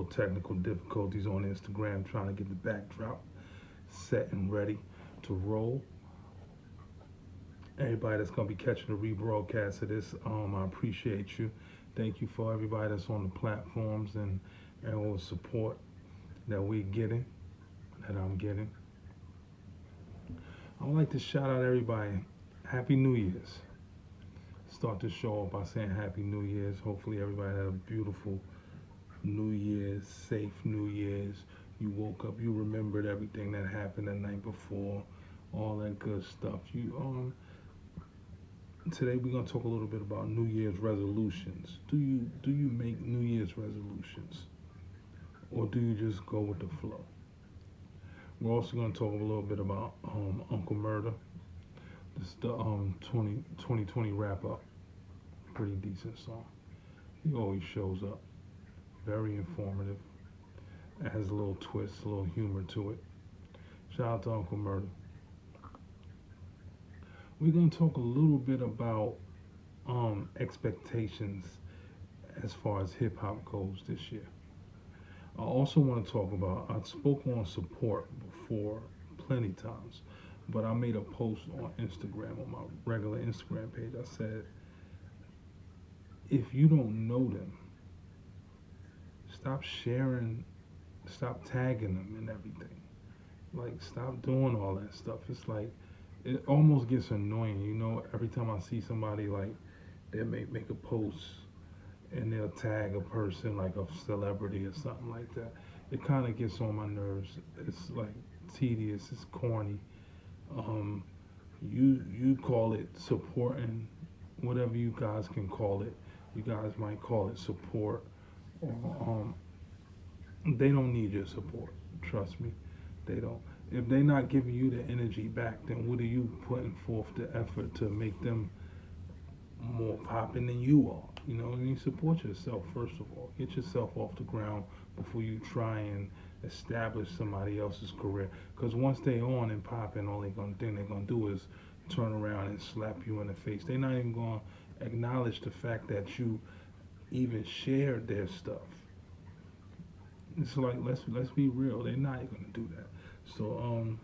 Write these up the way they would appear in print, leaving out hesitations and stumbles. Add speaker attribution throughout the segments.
Speaker 1: Technical difficulties on Instagram, trying to get the backdrop set and ready to roll. Everybody that's gonna be catching the rebroadcast of this, I appreciate you. Thank you for everybody that's on the platforms and all the support that we're getting, that I'm getting. I would like to shout out everybody. Happy New Year's. Start the show off by saying Happy New Year's. Hopefully everybody had a beautiful New Year's, safe New Year's. You woke up, you remembered everything that happened the night before, all that good stuff. Today we're gonna talk a little bit about New Year's resolutions. Do you make New Year's resolutions, or do you just go with the flow? We're also gonna talk a little bit about Uncle Murder. This is the 2020 wrap up. Pretty decent song. He always shows up. Very informative. It has a little twist, a little humor to it. Shout out to Uncle Murder. We're going to talk a little bit about expectations as far as hip hop goes this year. I also want to talk about, I spoke on support before plenty times, but I made a post on Instagram, on my regular Instagram page. I said, if you don't know them, stop sharing, stop tagging them and everything. Like, stop doing all that stuff. It's like, it almost gets annoying, every time I see somebody, like, they may make a post and they'll tag a person, like a celebrity or something like that. It kind of gets on my nerves. It's like tedious, it's corny. You call it supporting, whatever you guys can call it. You guys might call it support, or they don't need your support. Trust me, they don't. If they're not giving you the energy back, then what are you putting forth the effort to make them more popping than you are? You know what I mean? Support yourself first of all. Get yourself off the ground before you try and establish somebody else's career. Because once they on and popping, all thing they're gonna do is turn around and slap you in the face. They're not even gonna acknowledge the fact that you even shared their stuff. It's like, let's be real. They're not gonna do that. So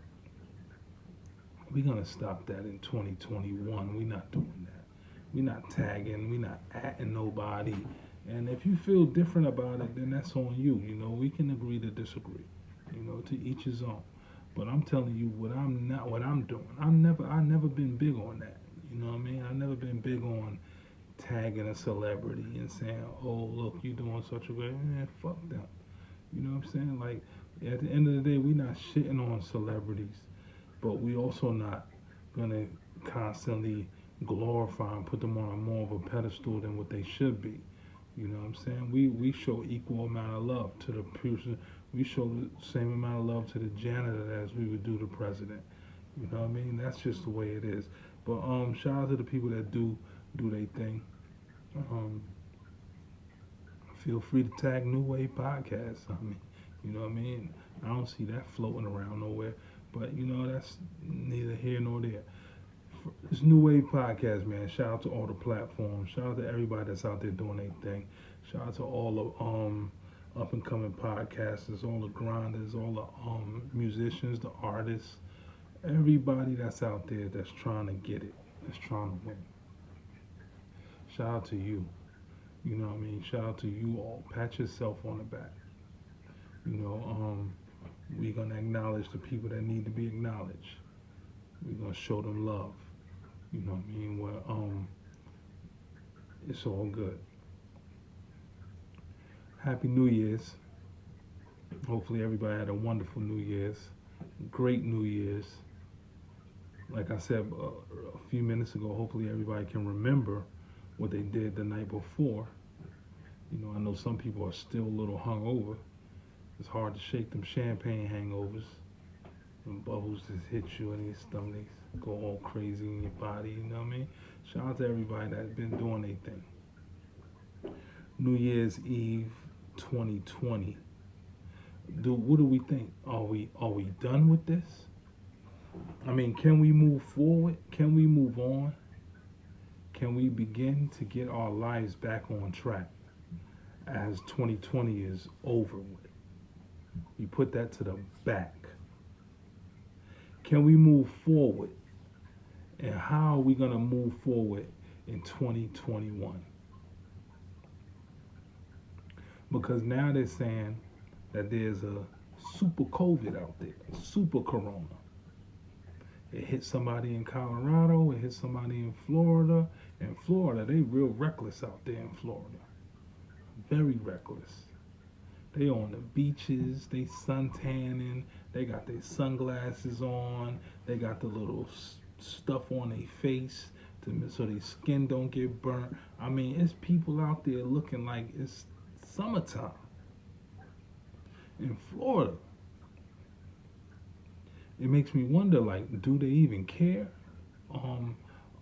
Speaker 1: we're gonna stop that in 2021. We're not doing that. We're not tagging. We're not atting nobody. And if you feel different about it, then that's on you. We can agree to disagree. To each his own. But I'm telling you what I'm doing. I never been big on that. You know what I mean? I've never been big on tagging a celebrity and saying, "Oh, look, you doing such a great," man, fuck them. You know what I'm saying? Like, at the end of the day, we're not shitting on celebrities, but we also not gonna constantly glorify and put them on a more of a pedestal than what they should be. You know what I'm saying? We show equal amount of love to the person. We show the same amount of love to the janitor as we would do the president. You know what I mean? That's just the way it is. But shout out to the people that do their thing. Feel free to tag New Wave Podcast. You know what I mean? I don't see that floating around nowhere. But that's neither here nor there. It's New Wave Podcast, man. Shout out to all the platforms. Shout out to everybody that's out there doing their thing. Shout out to all the up and coming podcasters, all the grinders, all the musicians, the artists, everybody that's out there that's trying to get it, that's trying to win. Shout out to you. You know what I mean? Shout out to you all. Pat yourself on the back. We're gonna acknowledge the people that need to be acknowledged. We're gonna show them love. You know what I mean? Well, it's all good. Happy New Year's. Hopefully everybody had a wonderful New Year's. Great New Year's. Like I said a few minutes ago, hopefully everybody can remember what they did the night before. I know some people are still a little hungover. It's hard to shake them champagne hangovers. Them bubbles just hit you in your stomach, go all crazy in your body, you know what I mean? Shout out to everybody that's been doing their thing. New Year's Eve 2020. What do we think? Are we done with this? I mean, can we move forward? Can we move on? Can we begin to get our lives back on track? as 2020 is over with. You put that to the back. Can we move forward? And how are we going to move forward in 2021? Because now they're saying that there's a super COVID out there, super corona. It hit somebody in Colorado, it hit somebody in Florida. In Florida, they real reckless out there in Florida. Very reckless. They on the beaches, they sun tanning, they got their sunglasses on, they got the little stuff on their face so their skin don't get burnt. I mean, it's people out there looking like it's summertime in Florida. It makes me wonder, like, do they even care?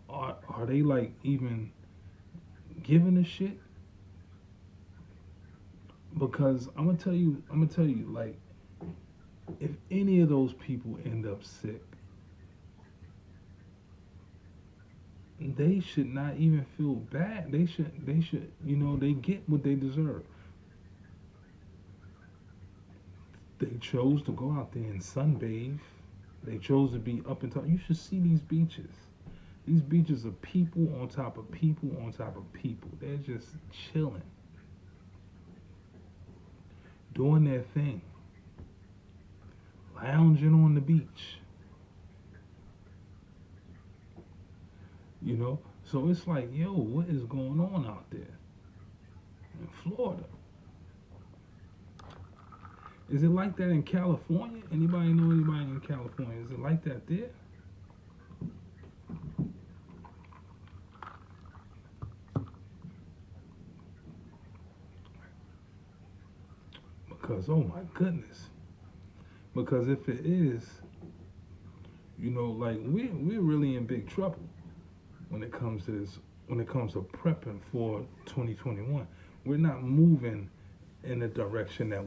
Speaker 1: Are they like even giving a shit? Because I'm gonna tell you, like, if any of those people end up sick, they should not even feel bad. They should, they get what they deserve. They chose to go out there and sunbathe. They chose to be up and top. You should see these beaches. These beaches are people on top of people on top of people. They're just chilling, doing their thing, lounging on the beach. So it's like, yo, what is going on out there in Florida? Is it like that in California? Anybody know anybody in California? Is it like that there? Because, oh my goodness. Because if it is, like we're really in big trouble when it comes to this, when it comes to prepping for 2021. We're not moving in the direction that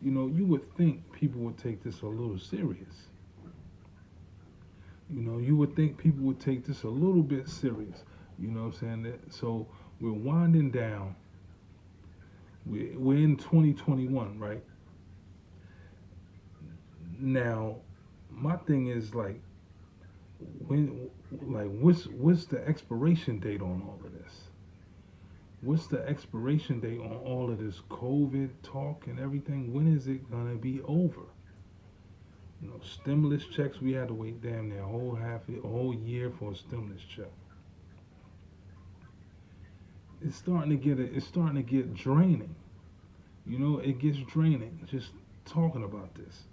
Speaker 1: you would think people would take this a little serious. You would think people would take this a little bit serious. You know what I'm saying? So we're winding down. We're in 2021, right? Now, my thing is like, what's the expiration date on all of this? What's the expiration date on all of this COVID talk and everything? When is it gonna be over? Stimulus checks, we had to wait damn near a whole year for a stimulus check. It's starting to get draining. It gets draining just talking about this.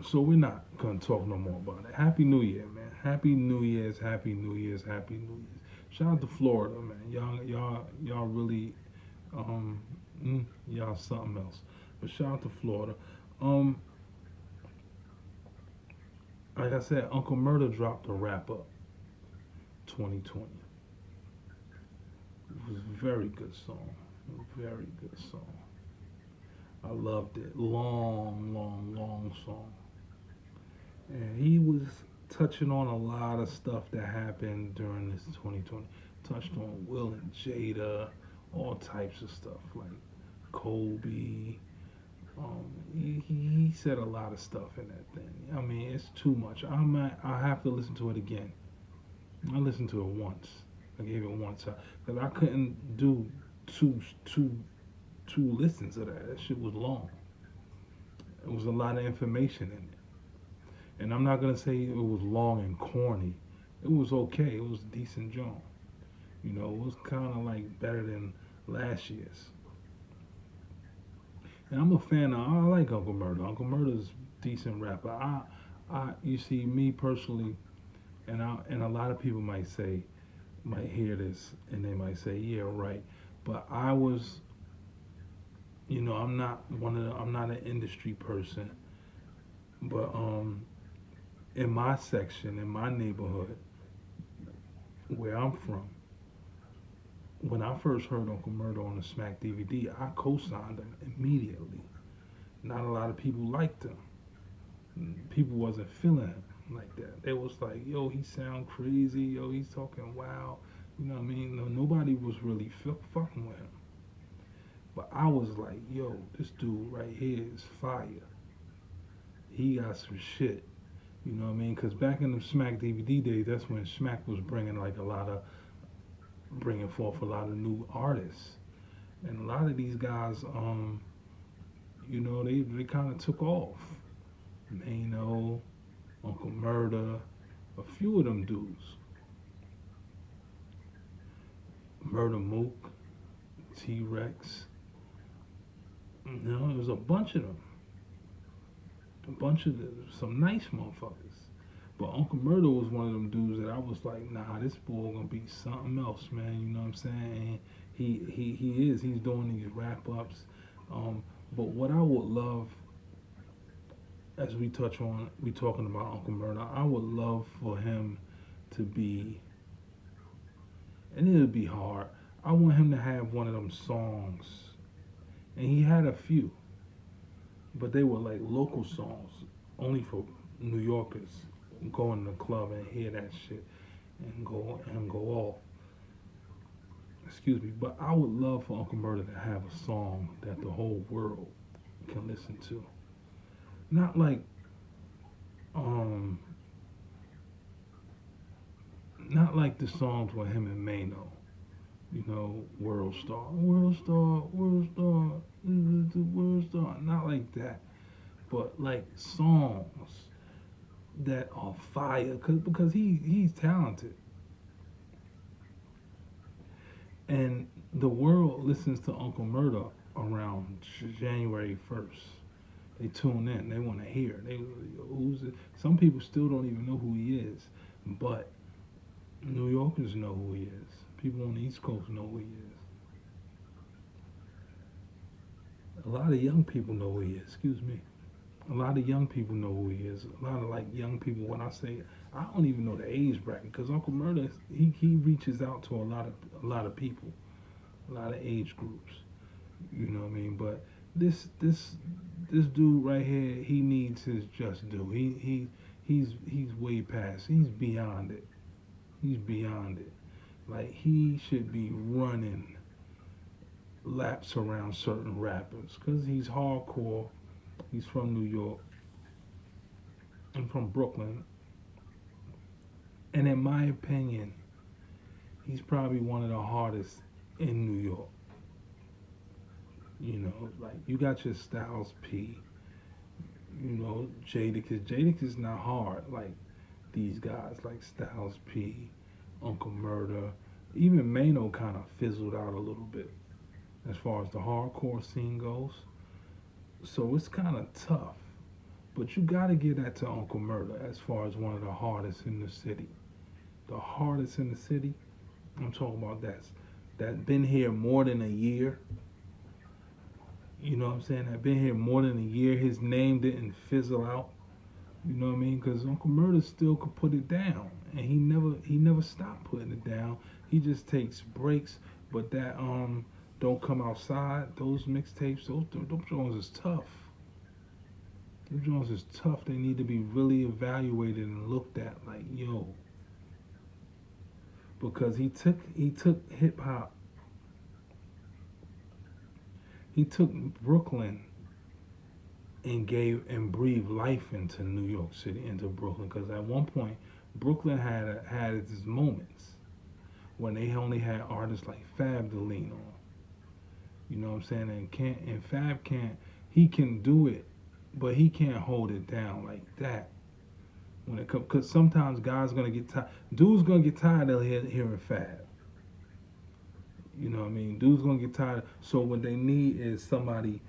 Speaker 1: So we're not gonna talk no more about it. Happy New Year, man. Happy New Year's, Happy New Year's, Happy New Year's. Shout out to Florida, man. Y'all really, y'all something else. But shout out to Florida. Like I said, Uncle Murder dropped a wrap up 2020. It was a very good song. Very good song. I loved it. Long, long, long song. And he was touching on a lot of stuff that happened during this 2020. Touched on Will and Jada, all types of stuff like Kobe. He said a lot of stuff in that thing. I mean, it's too much. I have to listen to it again. I listened to it once. I gave it one time because I couldn't do two listens of that. That shit was long. It was a lot of information in it. And I'm not gonna say it was long and corny. It was okay. It was a decent joint. It was kind of like better than last year's. And I'm a fan I like Uncle Murder. Uncle Murder's a decent rapper. You see, me personally, and a lot of people might hear this and they might say, yeah, right. But I was, I'm not an industry person, but in my section, in my neighborhood, where I'm from, when I first heard Uncle Murder on the Smack DVD, I co-signed him immediately. Not a lot of people liked him. People wasn't feeling him like that. They was like, yo, he sound crazy. Yo, he's talking wild. You know what I mean? Nobody was really fucking with him. But I was like, yo, this dude right here is fire. He got some shit. You know what I mean? Because back in the Smack DVD days, that's when Smack was bringing like bringing forth a lot of new artists. And a lot of these guys, they kind of took off. Mano, Uncle Murder, a few of them dudes. Murder Mook, T Rex. There was a bunch of them. Some nice motherfuckers. But Uncle Murder was one of them dudes that I was like, nah, this boy gonna be something else, man. You know what I'm saying? He is. He's doing these wrap ups. But what I would love, as we talking about Uncle Murder, I would love for him to be, and it would be hard. I want him to have one of them songs, and he had a few, but they were like local songs, only for New Yorkers. Go in the club and hear that shit and go off. Excuse me, but I would love for Uncle Murder to have a song that the whole world can listen to. Not like um not like the songs with him and Mano. World Star, World Star, World Star, World Star. Not like that, but like songs that are fire, because he's talented, and the world listens to Uncle Murder around January 1st. They tune in, they want to hear. Who's it? Some people still don't even know who he is, but New Yorkers know who he is. People on the East Coast know who he is. A lot of young people know who he is. Excuse me. A lot of young people know who he is. A lot of like young people. When I say, I don't even know the age bracket, because Uncle Murder, he reaches out to a lot of people, a lot of age groups. You know what I mean? But this dude right here, he needs his just due. He's way past. He's beyond it. He's beyond it. Like, he should be running laps around certain rappers, because he's hardcore. He's from New York. I'm from Brooklyn. And in my opinion, he's probably one of the hardest in New York. Like, you got your Styles P, Jadakiss. Jadakiss is not hard like these guys, like Styles P, Uncle Murder. Even Mano kind of fizzled out a little bit as far as the hardcore scene goes. So it's kind of tough. But you got to give that to Uncle Murder as far as one of the hardest in the city. The hardest in the city, I'm talking about that been here more than a year. You know what I'm saying? That been here more than a year. His name didn't fizzle out. You know what I mean? Because Uncle Murder still could put it down, and he never stopped putting it down. He just takes breaks. But that Don't Come Outside, those mixtapes, those Jones is tough. Those Jones is tough. They need to be really evaluated and looked at. Like, yo, because he took hip hop. He took Brooklyn and breathed life into New York City, into Brooklyn. Because at one point, Brooklyn had its moments when they only had artists like Fab to lean on. You know what I'm saying? And Fab can't. He can do it, but he can't hold it down like that. When it comes, because sometimes guys gonna get tired. Dudes gonna get tired of hearing Fab. You know what I mean? Dudes gonna get tired. So what they need is somebody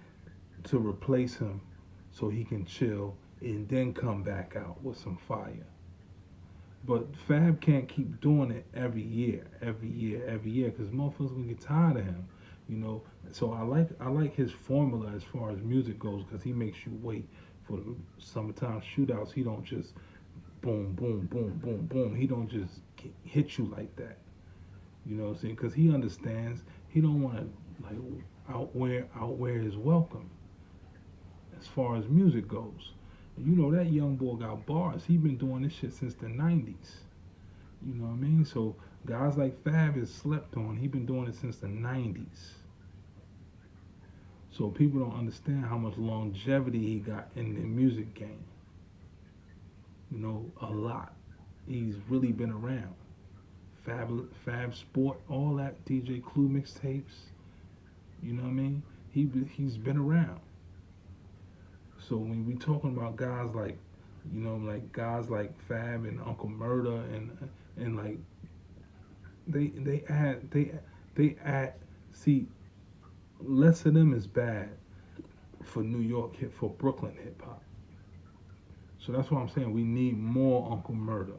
Speaker 1: to replace him, so he can chill and then come back out with some fire. But Fab can't keep doing it every year, because motherfuckers gonna get tired of him. So I like his formula as far as music goes, because he makes you wait for the summertime shootouts. He don't just boom, boom, boom, boom, boom. He don't just hit you like that. You know what I'm saying? Because he understands. He don't want to like outwear his welcome as far as music goes. And that young boy got bars. He been doing this shit since the 90s. You know what I mean? So guys like Fab is slept on. He been doing it since the 90s. So people don't understand how much longevity he got in the music game. You know, a lot. He's really been around. Fab Sport, all that DJ Clue mixtapes. You know what I mean? He's been around. So when we talking about guys like, you know, like guys like Fab and Uncle Murda and like they add see, less of them is bad for New York hip for Brooklyn hip hop. So that's why I'm saying we need more Uncle Murda.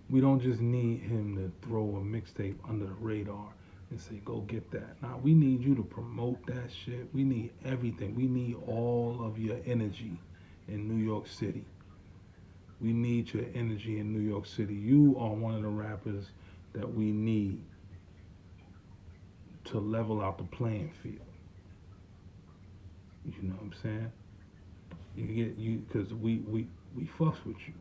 Speaker 1: We don't just need him to throw a mixtape under the radar and say, go get that. Now, we need you to promote that shit. We need everything. We need all of your energy in New York City. We need your energy in New York City. You are one of the rappers that we need to level out the playing field. You know what I'm saying? You get you because we fucks with you.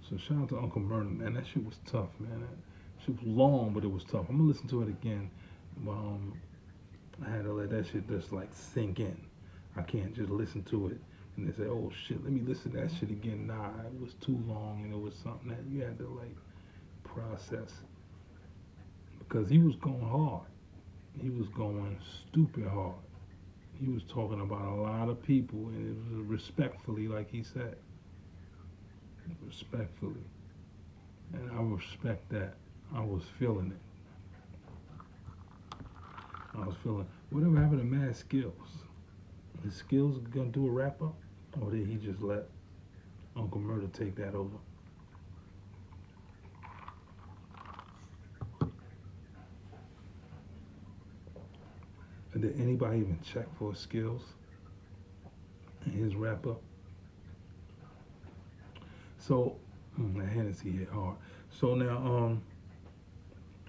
Speaker 1: So shout out to Uncle Murda, man. That shit was tough, man. That shit was long, but it was tough. I'm gonna listen to it again. I had to let that shit just like sink in. I can't just listen to it and then say, oh shit, let me listen to that shit again. Nah, it was too long and it was something that you had to like process. Because he was going hard. He was going stupid hard. He was talking about a lot of people and it was respectfully, like he said. Respectfully. And I respect that. I was feeling it. I was feeling whatever happened to Mad Skills? His Skills gonna do a wrap up? Or did he just let Uncle Murda take that over? And did anybody even check for Skills in his wrap up? So that Hennessy hit hard. So now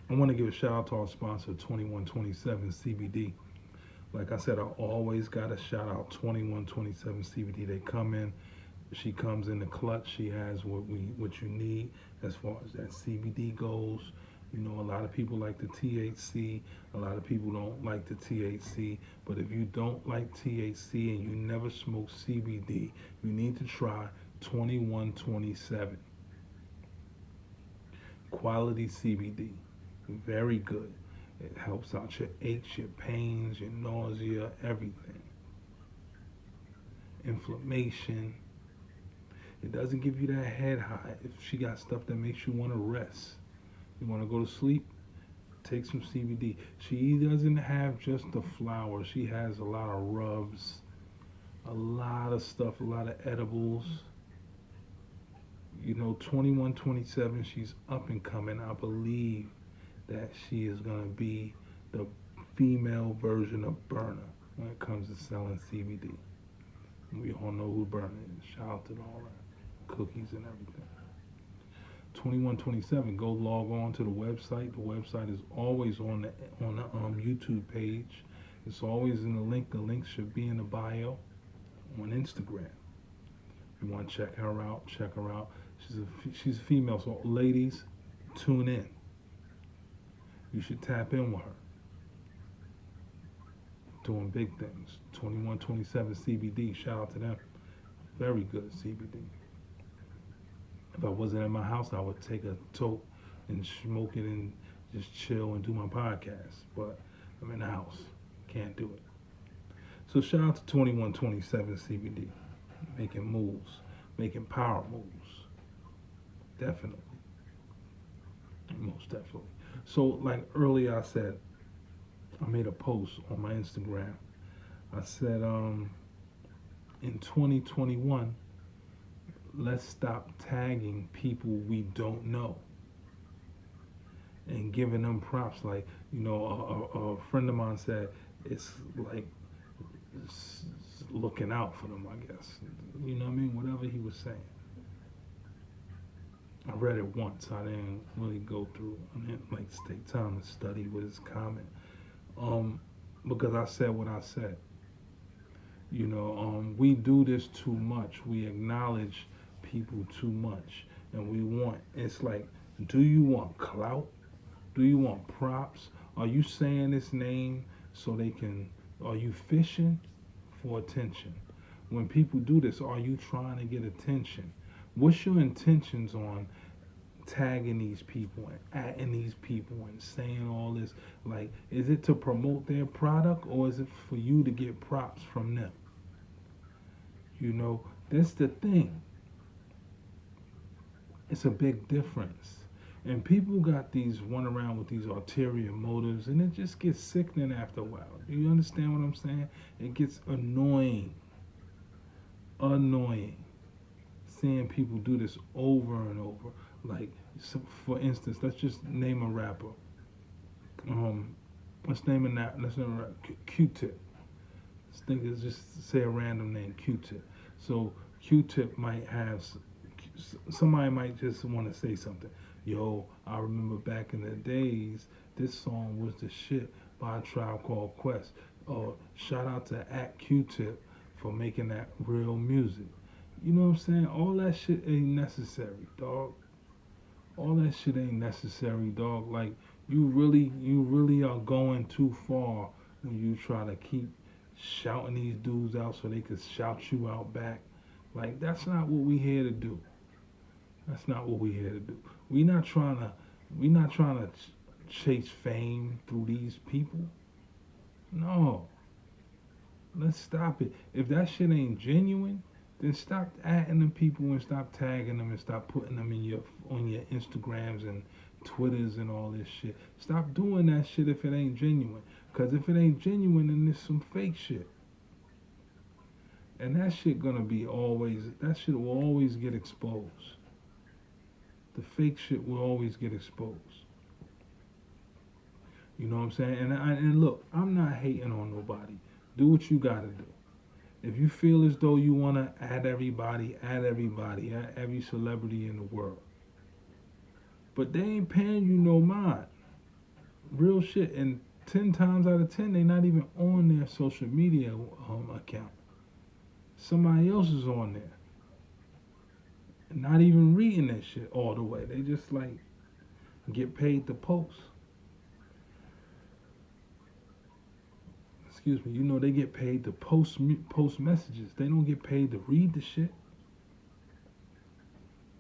Speaker 1: I want to give a shout out to our sponsor 2127 CBD. Like I said, I always got to shout out 2127 CBD. They come in, she comes in the clutch. She has what you need as far as that CBD goes. You know, a lot of people like the THC. A lot of people don't like the THC. But if you don't like THC and you never smoke CBD, you need to try 2127. Quality CBD. Very good. It helps out your aches, your pains, your nausea, everything. Inflammation. It doesn't give you that head high. If she got stuff that makes you want to rest, you want to go to sleep, take some CBD. She doesn't have just the flower. She has a lot of rubs, a lot of stuff, a lot of edibles. You know, 2127, she's up and coming. I believe that she is going to be the female version of Burner when it comes to selling CBD. We all know who Burner is. Shout out to all that cookies and everything. 2127, go log on to the website. The website is always on the YouTube page. It's always in the link. The link should be in the bio on Instagram. You want to check her out, check her out. She's a female, so ladies, tune in. You should tap in with her. Doing big things. 2127 CBD, shout out to them. Very good CBD. If I wasn't in my house, I would take a toke and smoke it and just chill and do my podcast. But I'm in the house. Can't do it. So shout out to 2127 CBD. Making moves. Making power moves. Definitely. Most definitely. So like earlier I said, I made a post on my Instagram. I said, in 2021, let's stop tagging people we don't know and giving them props. Like, you know, a friend of mine said, it's like it's looking out for them, I guess. You know what I mean? Whatever he was saying. I read it once. I didn't really go through. I didn't like take time to study with his comment. Because I said what I said. You know, we do this too much. We acknowledge people too much. And we want, it's like, do you want clout? Do you want props? Are you saying this name so they can, are you fishing for attention? When people do this, are you trying to get attention? What's your intentions on tagging these people and atting these people and saying all this? Like, is it to promote their product, or is it for you to get props from them? You know, that's the thing. It's a big difference. And people got these run around with these ulterior motives, and it just gets sickening after a while. Do you understand what I'm saying? It gets annoying. Annoying. Seeing people do this over and over. Like, so for instance, let's just name a rapper. Let's name a let's name a rapper. Q-Tip. Let's think it's just say a random name, Q-Tip. So Q-Tip might have, somebody might just want to say something. Yo, I remember back in the days, this song was the shit by a Tribe Called Quest. Or shout out to at Q-Tip for making that real music. You know what I'm saying? All that shit ain't necessary, dog. All that shit ain't necessary, dog. Like, you really are going too far when you try to keep shouting these dudes out so they could shout you out back. Like, that's not what we here to do. That's not what we here to do. We not trying to chase fame through these people. No. Let's stop it. If that shit ain't genuine, then stop adding them people and stop tagging them and stop putting them in your on your Instagrams and Twitters and all this shit. Stop doing that shit if it ain't genuine. Cause if it ain't genuine, then there's some fake shit. And that shit gonna be always, that shit will always get exposed. The fake shit will always get exposed. You know what I'm saying? And look, I'm not hating on nobody. Do what you gotta do. If you feel as though you wanna add everybody, add every celebrity in the world. But they ain't paying you no mind. Real shit. And 10 times out of 10, they not even on their social media account. Somebody else is on there. Not even reading that shit all the way. They just like get paid to post. Excuse me. You know they get paid to post messages. They don't get paid to read the shit.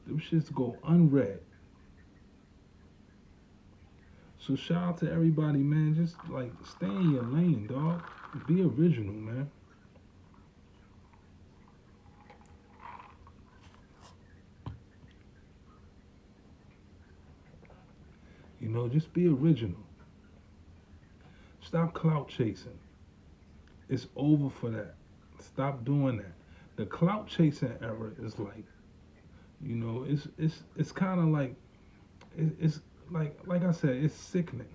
Speaker 1: Them shits go unread. So shout out to everybody, man. Just like stay in your lane, dog. Be original, man. You know, just be original. Stop clout chasing. It's over for that. Stop doing that. The clout chasing era is like, you know, it's kind of like, it's like I said, it's sickening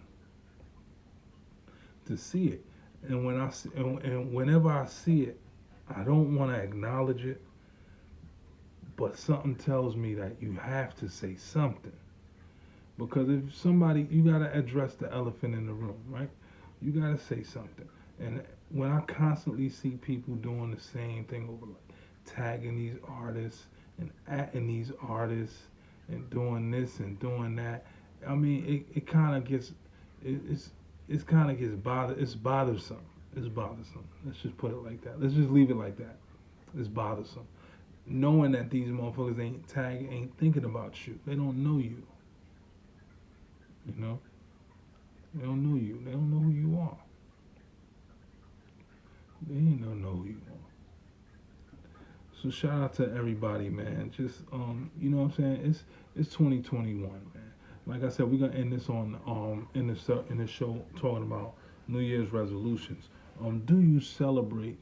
Speaker 1: to see it. And when I see, and whenever I see it, I don't want to acknowledge it, but something tells me that you have to say something. Because if somebody, you got to address the elephant in the room, right? You got to say something. And when I constantly see people doing the same thing over, like tagging these artists and atting these artists and doing this and doing that, I mean, it kind of gets, it's kind of gets it's bothersome. It's bothersome. Let's just put it like that. Let's just leave it like that. It's bothersome. Knowing that these motherfuckers ain't thinking about you. They don't know you. You know? They don't know you. They don't know who you are. They ain't don't know who you are. So shout out to everybody, man. Just you know what I'm saying? It's 2021, man. Like I said, we're gonna end this on in the show talking about New Year's resolutions. Do you celebrate?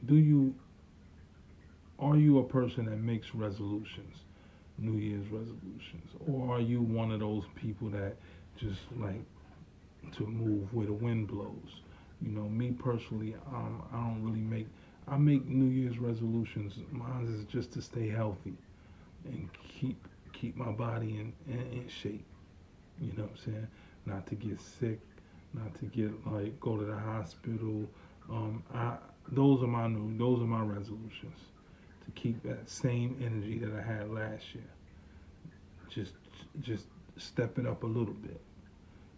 Speaker 1: Are you a person that makes resolutions, New Year's resolutions, or are you one of those people that just like to move where the wind blows? You know, me personally, I don't really make. I make New Year's resolutions. Mine is just to stay healthy and keep my body in shape. You know what I'm saying? Not to get sick, not to get like go to the hospital. Those are my resolutions, to keep that same energy that I had last year. Just step it up a little bit.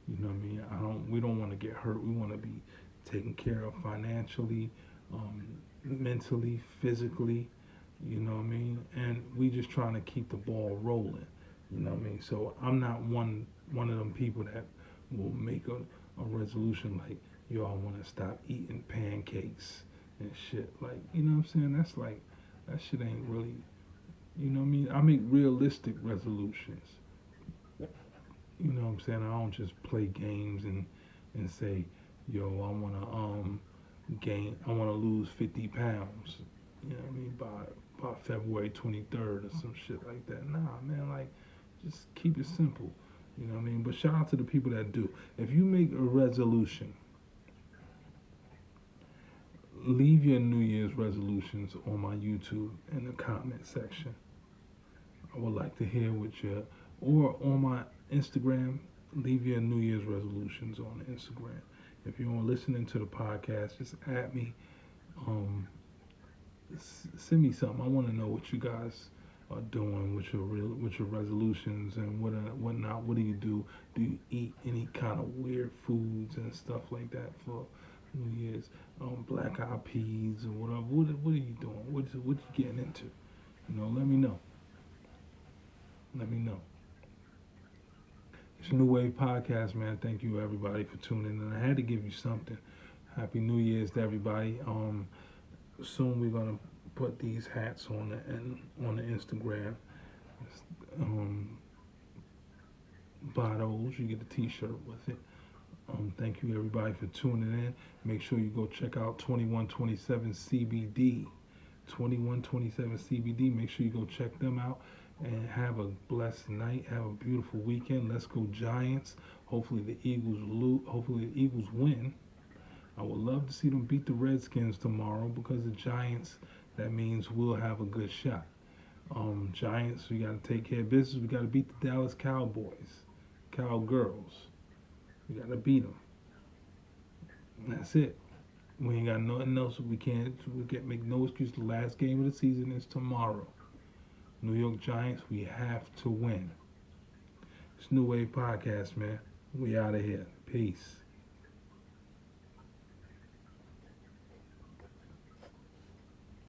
Speaker 1: You know what I mean? We don't want to get hurt. We want to be taken care of financially, mentally, physically, you know what I mean? And we just trying to keep the ball rolling, you know what I mean? So I'm not one of them people that will make a resolution like, yo, I want to stop eating pancakes and shit. Like, you know what I'm saying? That's like, that shit ain't really, you know what I mean? I make realistic resolutions. You know what I'm saying? I don't just play games and say, yo, I wanna I wanna lose 50 pounds. You know what I mean? By February 23rd or some shit like that. Nah, man, like just keep it simple. You know what I mean? But shout out to the people that do. If you make a resolution, leave your New Year's resolutions on my YouTube in the comment section. I would like to hear what your, or on my Instagram, leave your New Year's resolutions on Instagram. If you're listening to the podcast, just add me, um, send me something. I want to know what you guys are doing with your resolutions and what not. What do you do? Do you eat any kind of weird foods and stuff like that for New Year's? Black eyed peas or whatever. What are you doing? What you getting into? You know, let me know. Let me know. It's a New Wave Podcast, man. Thank you everybody for tuning in. I had to give you something. Happy New Year's to everybody. Soon we're gonna put these hats on the Instagram. Um, buy those. You get a T-shirt with it. Thank you everybody for tuning in. Make sure you go check out 2127 CBD. 2127 CBD. Make sure you go check them out and have a blessed night. Have a beautiful weekend. Let's go Giants. Hopefully the Eagles win. I would love to see them beat the Redskins tomorrow because the Giants, that means we'll have a good shot. Giants, we got to take care of business. We got to beat the Dallas Cowboys, Cowgirls. We got to beat them. That's it. We ain't got nothing else. We can't make no excuse. The last game of the season is tomorrow. New York Giants, we have to win. It's New Wave Podcast, man. We out of here. Peace.